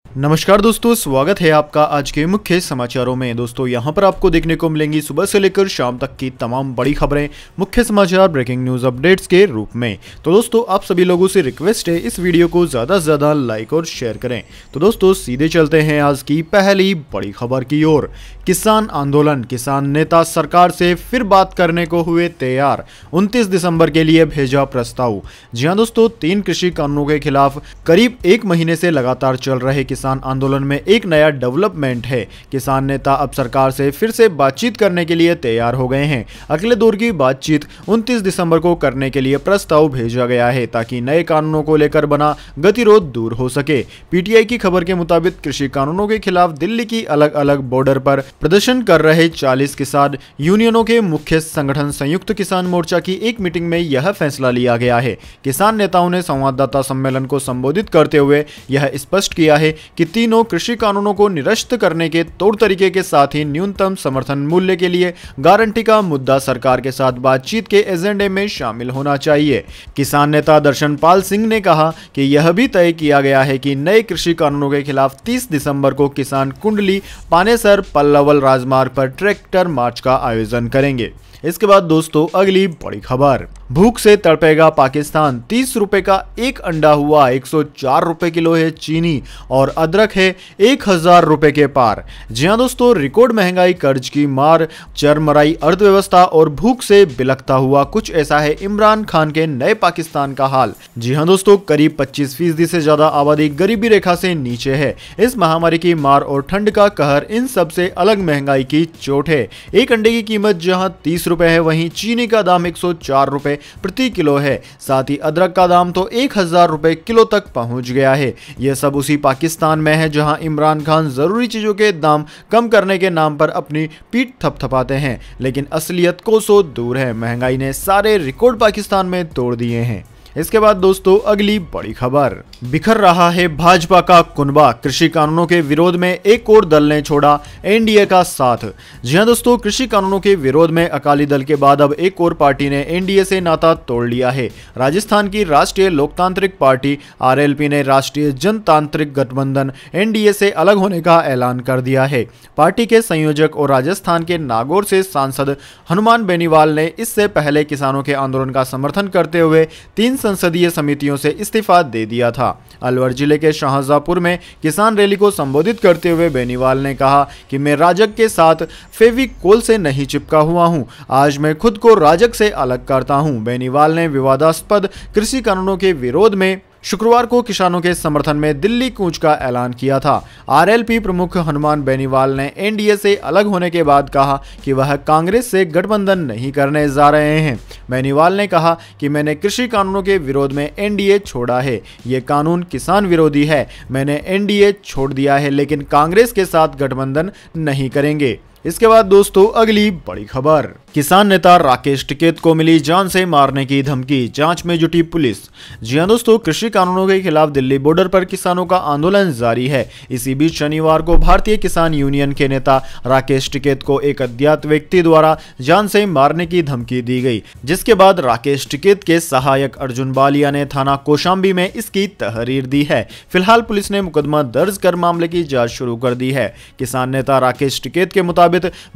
नमस्कार दोस्तों, स्वागत है आपका आज के मुख्य समाचारों में। दोस्तों यहां पर आपको देखने को मिलेंगी सुबह से लेकर शाम तक की तमाम बड़ी खबरें, मुख्य समाचार, ब्रेकिंग न्यूज अपडेट्स के रूप में। तो दोस्तों आप सभी लोगों से रिक्वेस्ट है इस वीडियो को ज़्यादा से ज़्यादा लाइक और शेयर करें। तो दोस्तों सीधे चलते हैं आज की पहली बड़ी खबर की ओर। किसान आंदोलन, किसान नेता सरकार से फिर बात करने को हुए तैयार, 29 दिसंबर के लिए भेजा प्रस्ताव। जी हां दोस्तों, 3 कृषि कानूनों के खिलाफ करीब 1 महीने से लगातार चल रहे किसान आंदोलन में एक नया डेवलपमेंट है। किसान नेता अब सरकार से फिर से बातचीत करने के लिए तैयार हो गए हैं। अगले दौर की बातचीत 29 दिसंबर को करने के लिए प्रस्ताव भेजा गया है ताकि नए कानूनों को लेकर बना गतिरोध दूर हो सके। पीटीआई की खबर के मुताबिक कृषि कानूनों के खिलाफ दिल्ली की अलग अलग बॉर्डर पर प्रदर्शन कर रहे 40 किसान यूनियनों के मुख्य संगठन संयुक्त किसान मोर्चा की एक मीटिंग में यह फैसला लिया गया है। किसान नेताओं ने संवाददाता सम्मेलन को संबोधित करते हुए यह स्पष्ट किया है कि तीनों कृषि कानूनों को निरस्त करने के तौर तरीके के साथ ही न्यूनतम समर्थन मूल्य के लिए गारंटी का मुद्दा सरकार के साथ बातचीत के एजेंडे में शामिल होना चाहिए। किसान नेता दर्शनपाल सिंह ने कहा कि यह भी तय किया गया है कि नए कृषि कानूनों के खिलाफ 30 दिसंबर को किसान कुंडली पानेसर पल्लवल राजमार्ग पर ट्रैक्टर मार्च का आयोजन करेंगे। इसके बाद दोस्तों अगली बड़ी खबर, भूख से तड़पेगा पाकिस्तान, 30 रुपए का एक अंडा हुआ 104 रुपए किलो है चीनी और अदरक है 1000 रुपए के पार। जी हां दोस्तों, रिकॉर्ड महंगाई, कर्ज की मार, चरमराई अर्थव्यवस्था और भूख से बिलखता हुआ कुछ ऐसा है इमरान खान के नए पाकिस्तान का हाल। जी हां दोस्तों, करीब 25% से ज्यादा आबादी गरीबी रेखा से नीचे है। इस महामारी की मार और ठंड का कहर इन सबसे अलग महंगाई की चोट है। एक अंडे की कीमत जहां 30 रुपए है, वहीं चीनी का दाम 104 रुपए प्रति किलो है। साथ ही अदरक का दाम तो 1000 रुपए किलो तक पहुंच गया है। यह सब उसी पाकिस्तान में है जहां इमरान खान जरूरी चीजों के दाम कम करने के नाम पर अपनी पीठ थपथपाते हैं, लेकिन असलियत कोसों दूर है। महंगाई ने सारे रिकॉर्ड पाकिस्तान में तोड़ दिए हैं। इसके बाद दोस्तों अगली बड़ी खबर, बिखर रहा है भाजपा का कुनबा, कृषि कानूनों के विरोध में एक और दल ने छोड़ा एनडीए का साथ। जी हां दोस्तों, कृषि कानूनों के विरोध में अकाली दल के बाद अब एक और पार्टी ने एनडीए से नाता तोड़ लिया है। राजस्थान की राष्ट्रीय लोकतांत्रिक पार्टी आरएलपी ने राष्ट्रीय जनतांत्रिक गठबंधन एनडीए से अलग होने का ऐलान कर दिया है। पार्टी के संयोजक और राजस्थान के नागौर से सांसद हनुमान बेनीवाल ने इससे पहले किसानों के आंदोलन का समर्थन करते हुए 3 संसदीय समितियों से इस्तीफा दे दिया था। अलवर जिले के शाहजहांपुर में किसान रैली को संबोधित करते हुए बेनीवाल ने कहा कि मैं राजग के साथ फेविकोल से नहीं चिपका हुआ हूं, आज मैं खुद को राजग से अलग करता हूं। बेनीवाल ने विवादास्पद कृषि कानूनों के विरोध में शुक्रवार को किसानों के समर्थन में दिल्ली कूच का ऐलान किया था। आरएलपी प्रमुख हनुमान बेनीवाल ने एनडीए से अलग होने के बाद कहा कि वह कांग्रेस से गठबंधन नहीं करने जा रहे हैं। बेनीवाल ने कहा कि मैंने कृषि कानूनों के विरोध में एनडीए छोड़ा है, ये कानून किसान विरोधी है। मैंने एनडीए छोड़ दिया है लेकिन कांग्रेस के साथ गठबंधन नहीं करेंगे। इसके बाद दोस्तों अगली बड़ी खबर, किसान नेता राकेश टिकैत को मिली जान से मारने की धमकी, जांच में जुटी पुलिस। जी हां दोस्तों, कृषि कानूनों के खिलाफ दिल्ली बॉर्डर पर किसानों का आंदोलन जारी है। इसी बीच शनिवार को भारतीय किसान यूनियन के नेता राकेश टिकैत को एक अज्ञात व्यक्ति द्वारा जान से मारने की धमकी दी गई, जिसके बाद राकेश टिकैत के सहायक अर्जुन बालिया ने थाना कौशाम्बी में इसकी तहरीर दी है। फिलहाल पुलिस ने मुकदमा दर्ज कर मामले की जांच शुरू कर दी है। किसान नेता राकेश टिकैत के मुताबिक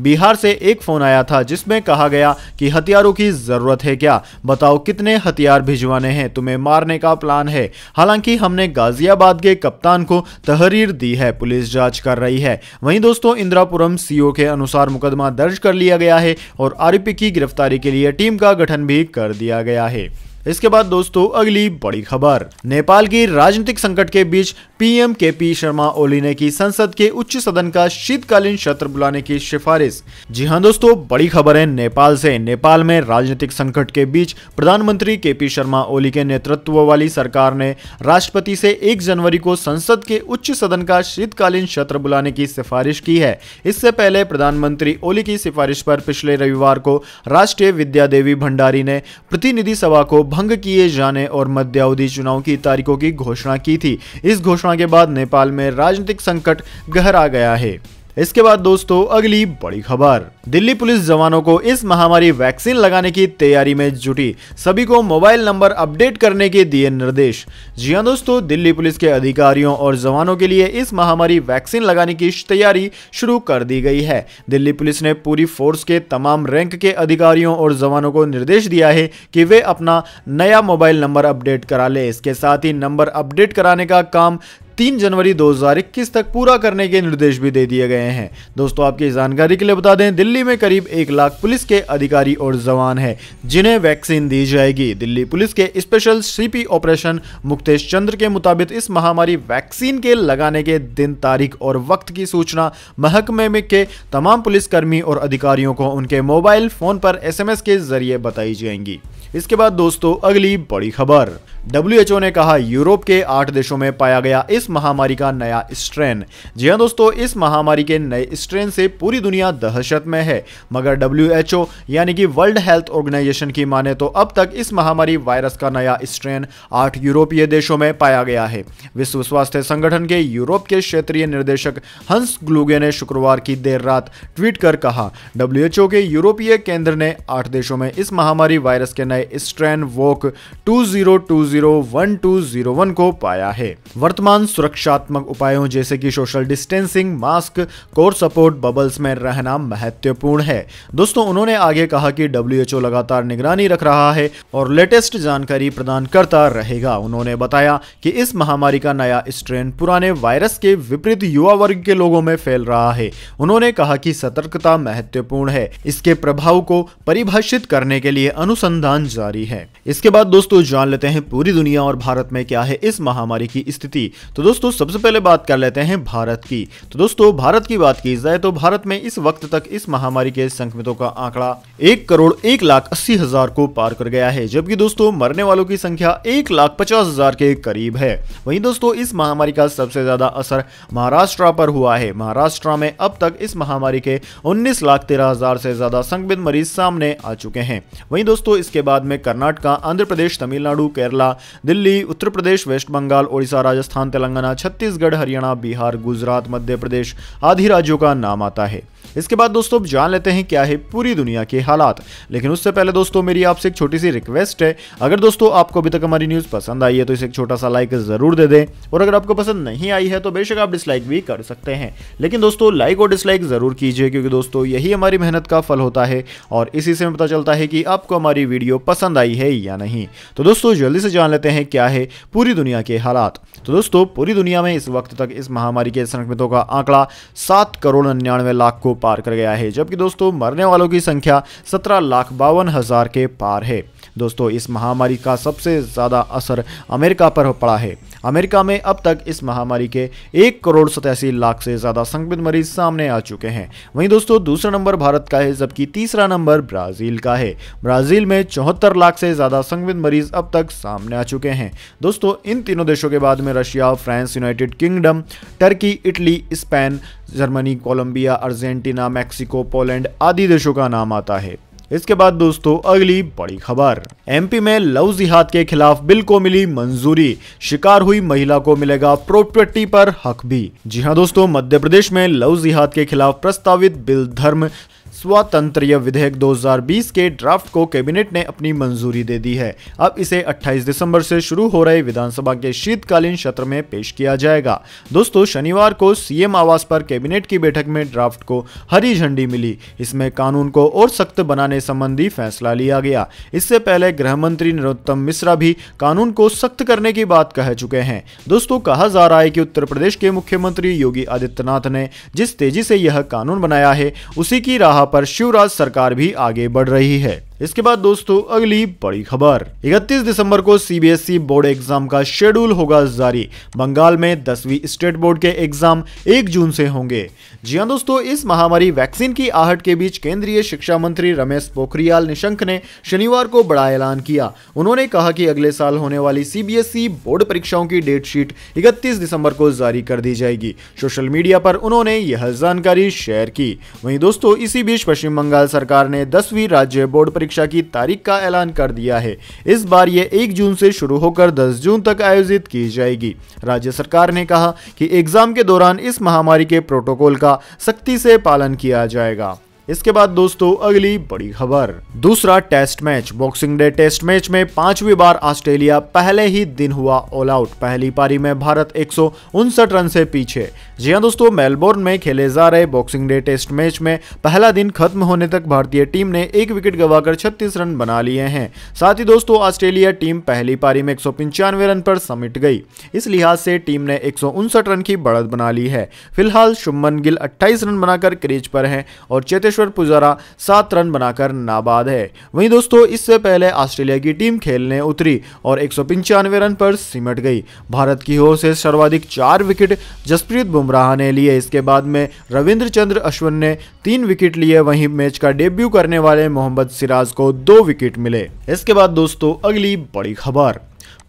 बिहार से एक फोन आया था जिसमें कहा गया कि हथियारों की जरूरत है क्या, बताओ कितने हथियार भिजवाने हैं, तुम्हें मारने का प्लान है। हालांकि हमने गाजियाबाद के कप्तान को तहरीर दी है, पुलिस जांच कर रही है। वहीं दोस्तों इंदिरापुरम सीओ के अनुसार मुकदमा दर्ज कर लिया गया है और आरोपी की गिरफ्तारी के लिए टीम का गठन भी कर दिया गया है। इसके बाद दोस्तों अगली बड़ी खबर, नेपाल की राजनीतिक संकट के बीच पीएम केपी शर्मा ओली ने की संसद के उच्च सदन का शीतकालीन सत्र बुलाने की सिफारिश। जी हां दोस्तों, बड़ी खबर है नेपाल से। नेपाल में राजनीतिक संकट के बीच प्रधानमंत्री केपी शर्मा ओली के नेतृत्व वाली सरकार ने राष्ट्रपति से 1 जनवरी को संसद के उच्च सदन का शीतकालीन सत्र बुलाने की सिफारिश की है। इससे पहले प्रधानमंत्री ओली की सिफारिश पर पिछले रविवार को राष्ट्रीय विद्या देवी भंडारी ने प्रतिनिधि सभा को भंग किए जाने और मध्यावधि चुनाव की तारीखों की घोषणा की थी। इस घोषणा के बाद नेपाल में राजनीतिक संकट गहरा गया है। इसके बाद दोस्तों अगली बड़ी खबर, दिल्ली पुलिस जवानों को इस महामारी वैक्सीन लगाने की तैयारी में जुटी, सभी को मोबाइल नंबर अपडेट करने के दिए निर्देश। जी हां दोस्तों, दिल्ली पुलिस के अधिकारियों और जवानों के लिए इस महामारी वैक्सीन लगाने की तैयारी शुरू कर दी गई है। दिल्ली पुलिस ने पूरी फोर्स के तमाम रैंक के अधिकारियों और जवानों को निर्देश दिया है कि वे अपना नया मोबाइल नंबर अपडेट करा ले। इसके साथ ही नंबर अपडेट कराने का काम 3 जनवरी 2021 तक पूरा करने के निर्देश भी दे दिए गए हैं। दोस्तों आपकी जानकारी के लिए बता दें, दिल्ली में करीब 1 लाख पुलिस के अधिकारी और जवान हैं जिन्हें वैक्सीन दी जाएगी। दिल्ली पुलिस के स्पेशल सीपी ऑपरेशन मुक्तेश चंद्र के मुताबिक इस महामारी वैक्सीन के लगाने के दिन, तारीख और वक्त की सूचना महकमे में के तमाम पुलिसकर्मी और अधिकारियों को उनके मोबाइल फोन पर SMS के जरिए बताई जाएंगी। इसके बाद दोस्तों अगली बड़ी खबर, WHO ने कहा यूरोप के 8 देशों में पाया गया इस महामारी का नया स्ट्रेन। जी हां दोस्तों, इस महामारी के नए स्ट्रेन से पूरी दुनिया दहशत में है, मगर WHO यानी कि वर्ल्ड हेल्थ ऑर्गेनाइजेशन की माने तो अब तक इस महामारी वायरस का नया स्ट्रेन 8 यूरोपीय देशों में पाया गया है। विश्व स्वास्थ्य संगठन के यूरोप के क्षेत्रीय निर्देशक हंस क्लूगे ने शुक्रवार की देर रात ट्वीट कर कहा, WHO के यूरोपीय केंद्र ने 8 देशों में इस महामारी वायरस के नए स्ट्रेन वोक 20201201 को पाया है। वर्तमान सुरक्षात्मक उपायों जैसे कि social distancing, mask, core support bubbles में रहना महत्वपूर्ण है। दोस्तों उन्होंने आगे कहा कि WHO लगातार निगरानी रख रहा है और लेटेस्ट जानकारी प्रदान करता रहेगा। उन्होंने बताया कि इस महामारी का नया स्ट्रेन पुराने वायरस के विपरीत युवा वर्ग के लोगों में फैल रहा है। उन्होंने कहा कि सतर्कता महत्वपूर्ण है, इसके प्रभाव को परिभाषित करने के लिए अनुसंधान जारी है। इसके बाद दोस्तों जान लेते हैं पूरी दुनिया और भारत में क्या है इस महामारी की स्थिति। तो दोस्तों सबसे पहले बात कर लेते हैं भारत की। तो दोस्तों भारत की बात की जाए तो भारत में इस वक्त तक इस महामारी के संक्रमितों का आंकड़ा 1,01,80,000 को पार कर गया है, जबकि दोस्तों मरने वालों की संख्या 1,50,000 के करीब है। वहीं दोस्तों इस महामारी का सबसे ज्यादा असर महाराष्ट्र पर हुआ है। महाराष्ट्र में अब तक इस महामारी के 19,13,000 से ज्यादा संक्रमित मरीज सामने आ चुके हैं। वहीं दोस्तों इसके बाद में कर्नाटक, आंध्र प्रदेश, तमिलनाडु, केरला, दिल्ली, उत्तर प्रदेश, वेस्ट बंगाल, ओडिशा, राजस्थान, तेलंगाना, छत्तीसगढ़, हरियाणा, बिहार, गुजरात, मध्य प्रदेश आदि राज्यों का नाम आता है। इसके बाद दोस्तों जान लेते हैं क्या है पूरी दुनिया के हालात। लेकिन उससे पहले दोस्तों मेरी आपसे एक छोटी सी रिक्वेस्ट है, अगर दोस्तों आपको अभी तक हमारी न्यूज़ पसंद आई है तो इसे एक छोटा सा लाइक जरूर दे दें, और अगर आपको पसंद नहीं आई है तो बेशक आप डिसलाइक भी कर सकते हैं। लेकिन दोस्तों लाइक और डिसलाइक जरूर कीजिए, क्योंकि दोस्तों यही हमारी मेहनत का फल होता है और इसी से पता चलता है कि आपको हमारी वीडियो पसंद आई है या नहीं। तो दोस्तों जल्दी से जान लेते हैं क्या है पूरी दुनिया के हालात। तो दोस्तों पूरी दुनिया में इस वक्त तक इस महामारी के संक्रमितों का आंकड़ा 7,99,00,000 को पार कर गया है, जबकि दोस्तों मरने वालों की संख्या 17,52,000 के पार है। दोस्तों इस महामारी का सबसे ज़्यादा असर अमेरिका पर पड़ा है। अमेरिका में अब तक इस महामारी के 1,87,00,000 से ज़्यादा संक्रमित मरीज सामने आ चुके हैं। वहीं दोस्तों दूसरा नंबर भारत का है, जबकि तीसरा नंबर ब्राज़ील का है। ब्राज़ील में 74 लाख से ज़्यादा संक्रमित मरीज अब तक सामने आ चुके हैं। दोस्तों इन तीनों देशों के बाद में Russia, France, United Kingdom, Turkey, Italy, Spain, Germany, Colombia, Argentina, Mexico, Poland आदि देशों का नाम आता है। इसके बाद दोस्तों अगली बड़ी खबर, MP में लव जिहाद के खिलाफ बिल को मिली मंजूरी, शिकार हुई महिला को मिलेगा प्रॉपर्टी पर हक भी। जी हां दोस्तों, मध्य प्रदेश में लव जिहाद के खिलाफ प्रस्तावित बिल धर्म स्वातंत्र्य विधेयक 2020 के ड्राफ्ट को कैबिनेट ने अपनी मंजूरी दे दी है। अब इसे 28 दिसंबर से शुरू हो रहे विधानसभा के शीतकालीन सत्र में पेश किया जाएगा। दोस्तों शनिवार को CM आवास पर कैबिनेट की बैठक में ड्राफ्ट को हरी झंडी मिली। इसमें कानून को और सख्त बनाने संबंधी फैसला लिया गया। इससे पहले गृह मंत्री नरोत्तम मिश्रा भी कानून को सख्त करने की बात कह चुके हैं। दोस्तों कहा जा रहा है कि उत्तर प्रदेश के मुख्यमंत्री योगी आदित्यनाथ ने जिस तेजी से यह कानून बनाया है, उसी की राह पर शिवराज सरकार भी आगे बढ़ रही है। इसके बाद दोस्तों अगली बड़ी खबर, 31 दिसंबर को CBSE बोर्ड एग्जाम का शेड्यूल होगा जारी। बंगाल में 10वीं स्टेट बोर्ड के एग्जाम 1 जून से होंगे। जी हां दोस्तों, इस महामारी वैक्सीन की आहट के बीच केंद्रीय शिक्षा मंत्री रमेश पोखरियाल निशंक ने शनिवार को बड़ा ऐलान किया। उन्होंने कहा कि अगले साल होने वाली CBSE बोर्ड परीक्षाओं की डेट शीट 31 दिसंबर को जारी कर दी जाएगी। सोशल मीडिया पर उन्होंने यह जानकारी शेयर की। वहीं दोस्तों इसी बीच पश्चिम बंगाल सरकार ने 10वीं राज्य बोर्ड परीक्षा परीक्षा की तारीख का ऐलान कर दिया है। इस बार ये 1 जून से शुरू होकर 10 जून तक आयोजित की जाएगी। राज्य सरकार ने कहा कि एग्जाम के दौरान इस महामारी के प्रोटोकॉल का सख्ती से पालन किया जाएगा। इसके बाद दोस्तों अगली बड़ी खबर, दूसरा test match. Boxing day test match में 5वीं बार ऑस्ट्रेलिया पहले ही दिन हुआ ऑल आउट। पहली पारी में भारत 159 रन से पीछे। जी हां दोस्तों, मेलबोर्न में खेले जा रहे बॉक्सिंग डे टेस्ट मैच में पहला दिन खत्म होने तक भारतीय टीम ने 1 विकेट गंवाकर 36 रन बना लिए हैं। साथ ही दोस्तों ऑस्ट्रेलिया टीम पहली पारी में 195 रन पर समेट गई। इस लिहाज से टीम ने 159 रन की बढ़त बना ली है। फिलहाल शुभमन गिल 28 रन बनाकर क्रीज पर हैं और चेतेश्वर पुजारा 7 रन बनाकर नाबाद है। वहीं दोस्तों इससे पहले ऑस्ट्रेलिया की टीम खेलने उतरी और 195 रन पर सिमट गई। भारत की ओर से सर्वाधिक 4 विकेट जसप्रीत बुमराह ने लिए। इसके बाद में रविंद्र चंद्र अश्विन ने 3 विकेट लिए। वहीं मैच का डेब्यू करने वाले मोहम्मद सिराज को 2 विकेट मिले। इसके बाद दोस्तों अगली बड़ी खबर,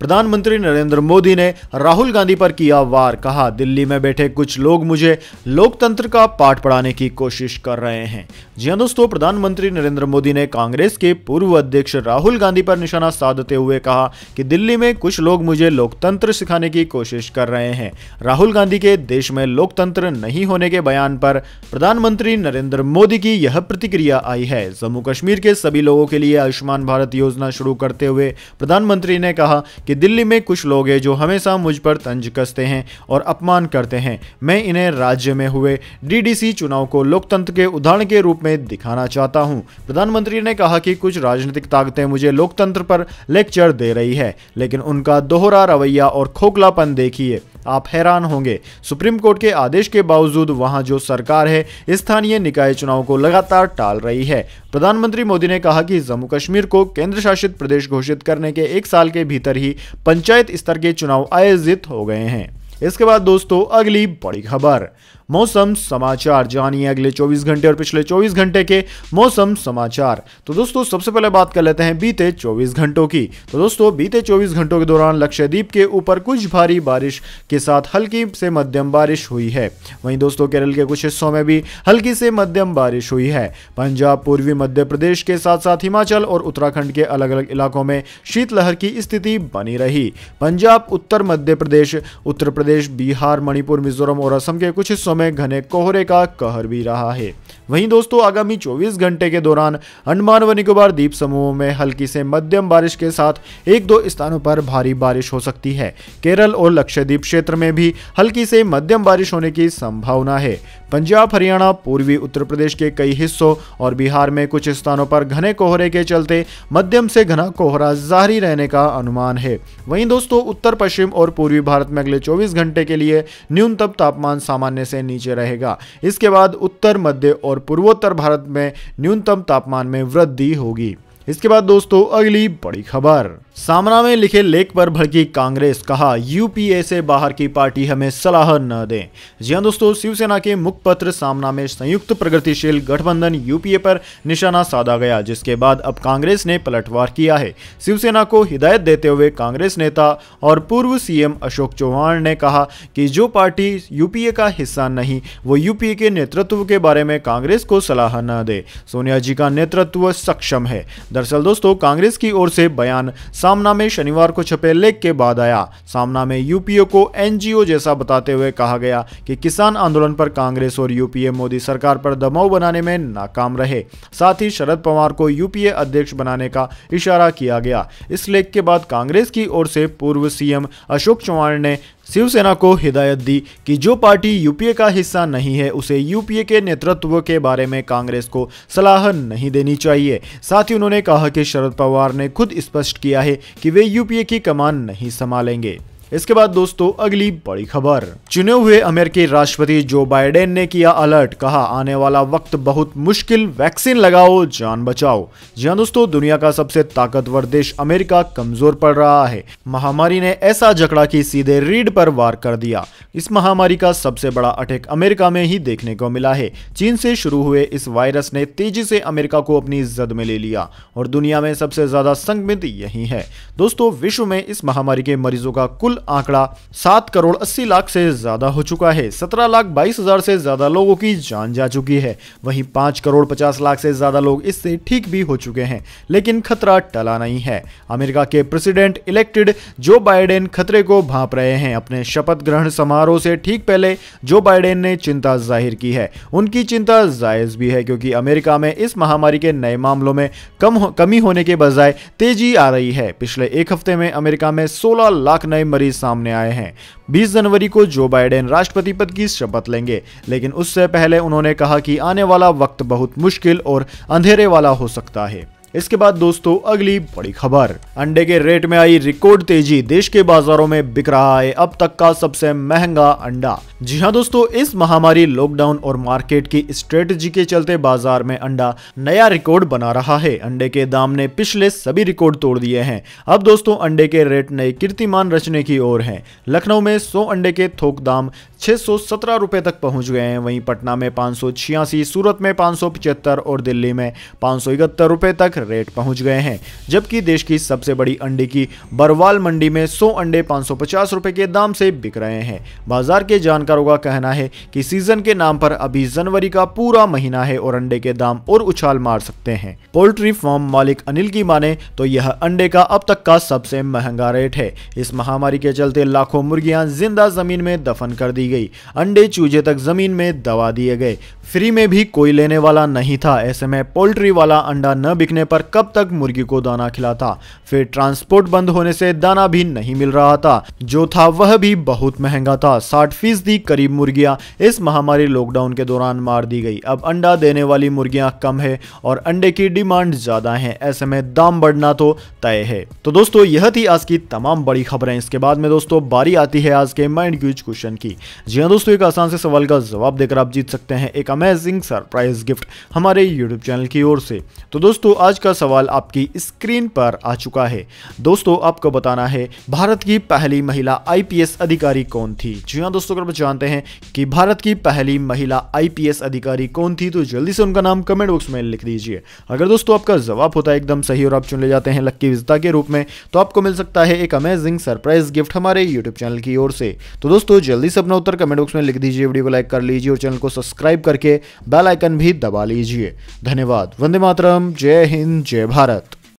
प्रधानमंत्री नरेंद्र मोदी ने राहुल गांधी पर किया वार। कहा, दिल्ली में बैठे कुछ लोग मुझे लोकतंत्र का पाठ पढ़ाने की कोशिश कर रहे हैं। जी हां दोस्तों, प्रधानमंत्री नरेंद्र मोदी ने कांग्रेस के पूर्व अध्यक्ष राहुल गांधी पर निशाना साधते हुए कहा कि दिल्ली में कुछ लोग मुझे लोकतंत्र सिखाने की कोशिश कर रहे हैं। राहुल गांधी के देश में लोकतंत्र नहीं होने के बयान पर प्रधानमंत्री नरेंद्र मोदी की यह प्रतिक्रिया आई है। जम्मू कश्मीर के सभी लोगों के लिए आयुष्मान भारत योजना शुरू करते हुए प्रधानमंत्री ने कहा कि दिल्ली में कुछ लोग हैं जो हमेशा मुझ पर तंज कसते हैं और अपमान करते हैं। मैं इन्हें राज्य में हुए डीडीसी चुनाव को लोकतंत्र के उदाहरण के रूप में दिखाना चाहता हूं। प्रधानमंत्री ने कहा कि कुछ राजनीतिक ताकतें मुझे लोकतंत्र पर लेक्चर दे रही है, लेकिन उनका दोहरा रवैया और खोखलापन देखिए, आप हैरान होंगे। सुप्रीम कोर्ट के आदेश के बावजूद वहां जो सरकार है स्थानीय निकाय चुनाव को लगातार टाल रही है। प्रधानमंत्री मोदी ने कहा कि जम्मू कश्मीर को केंद्र शासित प्रदेश घोषित करने के 1 साल के भीतर ही पंचायत स्तर के चुनाव आयोजित हो गए हैं। इसके बाद दोस्तों अगली बड़ी खबर, मौसम समाचार। जानिए अगले 24 घंटे और पिछले 24 घंटे के मौसम समाचार। तो दोस्तों सबसे पहले बात कर लेते हैं बीते 24 घंटों की। तो दोस्तों बीते 24 घंटों के दौरान लक्षद्वीप के ऊपर कुछ भारी बारिश के साथ हल्की से मध्यम बारिश हुई है। वहीं दोस्तों केरल के कुछ हिस्सों में भी हल्की से मध्यम बारिश हुई है। पंजाब, पूर्वी मध्य प्रदेश के साथ साथ हिमाचल और उत्तराखंड के अलग अलग इलाकों में शीतलहर की स्थिति बनी रही। पंजाब, उत्तर मध्य प्रदेश, उत्तर प्रदेश, बिहार, मणिपुर, मिजोरम और असम के कुछ हिस्सों में घने कोहरे का कहर भी रहा है। वहीं दोस्तों आगामी 24 घंटे के दौरान अंडमान व निकोबार द्वीप समूह में हल्की से मध्यम बारिश के साथ 1-2 स्थानों पर भारी बारिश हो सकती है। केरल और लक्षद्वीप क्षेत्र में भी हल्की से मध्यम बारिश होने की संभावना है। पंजाब, हरियाणा, पूर्वी उत्तर प्रदेश के कई हिस्सों और बिहार में कुछ स्थानों पर घने कोहरे के चलते मध्यम से घना कोहरा जारी रहने का अनुमान है। वहीं दोस्तों उत्तर पश्चिम और पूर्वी भारत में अगले 24 घंटे के लिए न्यूनतम तापमान सामान्य से नीचे रहेगा। इसके बाद उत्तर, मध्य और पूर्वोत्तर भारत में न्यूनतम तापमान में वृद्धि होगी। इसके बाद दोस्तों अगली बड़ी खबर, सामना में लिखे लेख पर भड़की कांग्रेस। कहा, यूपीए से बाहर की पार्टी हमें सलाह न दें। जी हां दोस्तों, शिवसेना के मुखपत्र सामना में संयुक्त प्रगतिशील गठबंधन यूपीए पर निशाना साधा गया, जिसके बाद अब कांग्रेस ने पलटवार किया है। शिवसेना को हिदायत देते हुए कांग्रेस नेता और पूर्व सीएम अशोक चौहान ने कहा कि जो पार्टी यूपीए का हिस्सा नहीं वो यूपीए के नेतृत्व के बारे में कांग्रेस को सलाह न दे। सोनिया जी का नेतृत्व सक्षम है। दरअसल दोस्तों कांग्रेस की ओर से बयान सामना में शनिवार को छपे लेख के बाद आया। सामना में यूपीए को एनजीओ जैसा बताते हुए कहा गया कि किसान आंदोलन पर कांग्रेस और यूपीए मोदी सरकार पर दबाव बनाने में नाकाम रहे। साथ ही शरद पवार को यूपीए अध्यक्ष बनाने का इशारा किया गया। इस लेख के बाद कांग्रेस की ओर से पूर्व सीएम अशोक चौहान ने शिवसेना को हिदायत दी कि जो पार्टी यूपीए का हिस्सा नहीं है उसे यूपीए के नेतृत्व के बारे में कांग्रेस को सलाह नहीं देनी चाहिए। साथ ही उन्होंने कहा कि शरद पवार ने खुद स्पष्ट किया है कि वे यूपीए की कमान नहीं संभालेंगे। इसके बाद दोस्तों अगली बड़ी खबर, चुने हुए अमेरिकी राष्ट्रपति जो बाइडेन ने किया अलर्ट। कहा, आने वाला वक्त बहुत मुश्किल, वैक्सीन लगाओ, जान बचाओ। जी हां दोस्तों, दुनिया का सबसे ताकतवर देश अमेरिका कमजोर पड़ रहा है। महामारी ने ऐसा जकड़ा कि सीधे रीढ़ पर वार कर दिया। इस महामारी का सबसे बड़ा अटैक अमेरिका में ही देखने को मिला है। चीन से शुरू हुए इस वायरस ने तेजी से अमेरिका को अपनी जद में ले लिया और दुनिया में सबसे ज्यादा संक्रमित यही है। दोस्तों विश्व में इस महामारी के मरीजों का कुल आंकड़ा 7 करोड़ 80 लाख से ज्यादा हो चुका है। 17 लाख 22 हजार से ज्यादा लोगों की जान जा चुकी है। वहीं 5 करोड़ 50 लाख से ज्यादा लोग इससे ठीक भी हो चुके हैं, लेकिन खतरा टला नहीं है। अमेरिका के प्रेसिडेंट इलेक्टेड जो बाइडेन खतरे को भांप रहे हैं। अपने शपथ ग्रहण समारोह से ठीक पहले जो बाइडेन ने चिंता जाहिर की है। उनकी चिंता जायज भी है, क्योंकि अमेरिका में इस महामारी के नए मामलों में कमी होने के बजाय तेजी आ रही है। पिछले एक हफ्ते में अमेरिका में 16 लाख नए मरीज सामने आए हैं। 20 जनवरी को जो बाइडेन राष्ट्रपति पद की शपथ लेंगे, लेकिन उससे पहले उन्होंने कहा कि आने वाला वक्त बहुत मुश्किल और अंधेरे वाला हो सकता है। इसके बाद दोस्तों अगली बड़ी खबर, अंडे के रेट में आई रिकॉर्ड तेजी। देश के बाजारों में बिक रहा है अब तक का सबसे महंगा अंडा। जी हां दोस्तों, इस महामारी, लॉकडाउन और मार्केट की स्ट्रेटजी के चलते बाजार में अंडा नया रिकॉर्ड बना रहा है। अंडे के दाम ने पिछले सभी रिकॉर्ड तोड़ दिए हैं। अब दोस्तों अंडे के रेट नए कीर्तिमान रचने की ओर हैं। लखनऊ में 100 अंडे के थोक दाम 617 रुपए तक पहुंच गए हैं। वहीं पटना में 586, सूरत में 575 और दिल्ली में 571 रुपए तक रेट पहुंच गए हैं। जबकि देश की सबसे बड़ी अंडे की बरवाल मंडी में 100 अंडे 550 रुपए के दाम से बिक रहे हैं। बाजार के जानकारों का कहना है कि सीजन के नाम पर अभी जनवरी का पूरा महीना है और अंडे के दाम और उछाल मार सकते हैं। पोल्ट्री फार्म मालिक अनिल की माने तो यह अंडे का अब तक का सबसे महंगा रेट है। इस महामारी के चलते लाखों मुर्गियां जिंदा जमीन में दफन कर दी गई। अंडे चूजे तक जमीन में दबा दिए गए। फ्री में भी कोई लेने वाला नहीं था। ऐसे में पोल्ट्री वाला अंडा न बिकने पर कब तक मुर्गी को दाना खिलाता। फिर ट्रांसपोर्ट बंद होने से दाना भी नहीं मिल रहा था, जो था वह भी बहुत महंगा था। 60% करीब मुर्गियां इस महामारी लॉकडाउन के दौरान मार दी गई। अब अंडा देने वाली मुर्गियां कम है और अंडे की डिमांड ज्यादा है। ऐसे में दाम बढ़ना तो तय है। तो दोस्तों यह थी आज की तमाम बड़ी खबरें। इसके बाद में दोस्तों बारी आती है आज के माइंड क्यूज क्वेश्चन की। जी हाँ दोस्तों, एक आसान से सवाल का जवाब देकर आप जीत सकते हैं एक अमेजिंग सरप्राइज गिफ्ट हमारे यूट्यूब चैनल की ओर से। तो दोस्तों आज का सवाल आपकी स्क्रीन पर आ चुका है। दोस्तों आपको बताना है भारत की पहली महिला IPS अधिकारी कौन थी। जी हाँ दोस्तों, अगर आप जानते हैं कि भारत की पहली महिला IPS अधिकारी कौन थी तो जल्दी से उनका नाम कमेंट बॉक्स में लिख दीजिए। अगर दोस्तों आपका जवाब होता है एकदम सही और आप चुन ले जाते हैं लक्की विजेता के रूप में, तो आपको मिल सकता है एक अमेजिंग सरप्राइज गिफ्ट हमारे यूट्यूब चैनल की ओर से। तो दोस्तों जल्दी से अपना उत्तर कमेंट बॉक्स में लिख दीजिए, वीडियो को लाइक कर लीजिए और चैनल को सब्सक्राइब करके बेल आइकन भी दबा लीजिए। धन्यवाद। वंदे मातरम। जय हिंद, जय भारत।